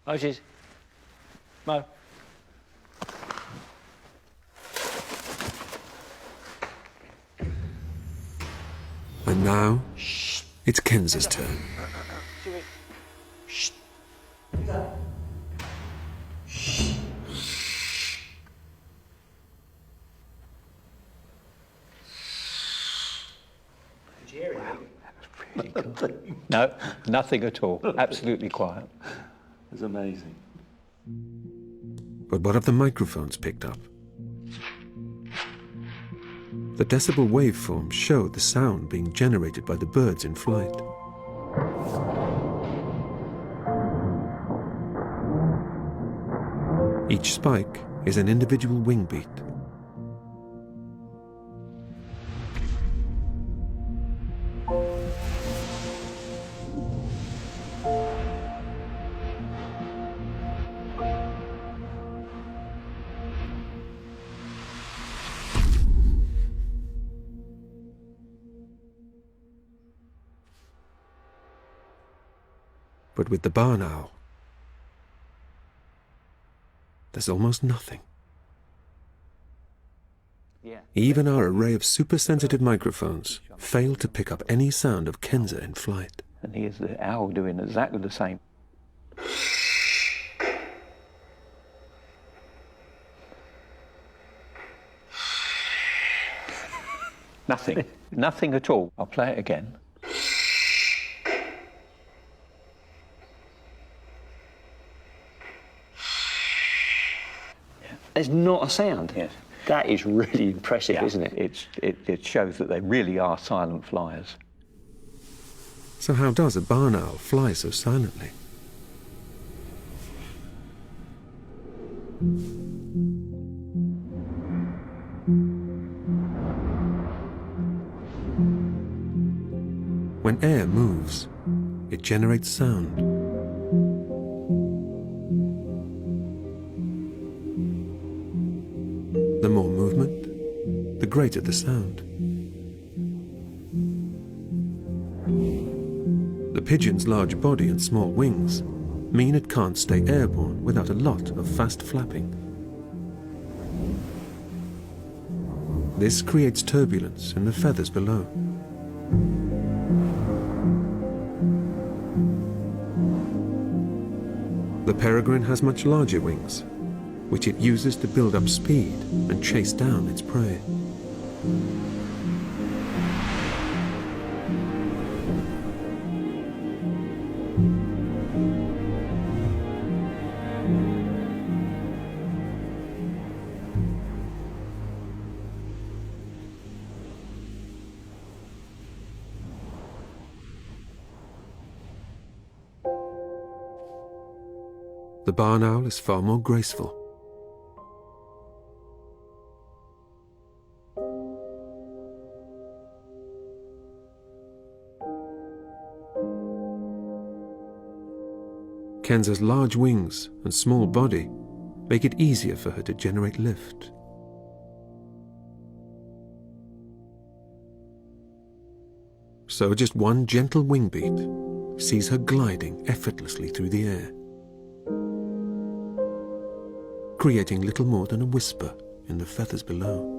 Moses. Mo. And now, it's Kenza's turn. Shh. Really good. No, nothing at all. Absolutely quiet. It's amazing. But what have the microphones picked up? The decibel waveforms show the sound being generated by the birds in flight. Each spike is an individual wing beat. But with the barn owl, there's almost nothing. Yeah. Even our array of super-sensitive microphones fail to pick up any sound of Kenza in flight. And here's the owl doing exactly the same. Nothing. Nothing at all. I'll play it again. There's not a sound. Yes. That is really impressive, Yeah. isn't it? It shows that they really are silent flyers. So how does a barn owl fly so silently? When air moves, it generates sound. The more movement, the greater the sound. The pigeon's large body and small wings mean it can't stay airborne without a lot of fast flapping. This creates turbulence in the feathers below. The peregrine has much larger wings, which it uses to build up speed and chase down its prey. The barn owl is far more graceful. Kenza's large wings and small body make it easier for her to generate lift. So just one gentle wing beat sees her gliding effortlessly through the air, creating little more than a whisper in the feathers below.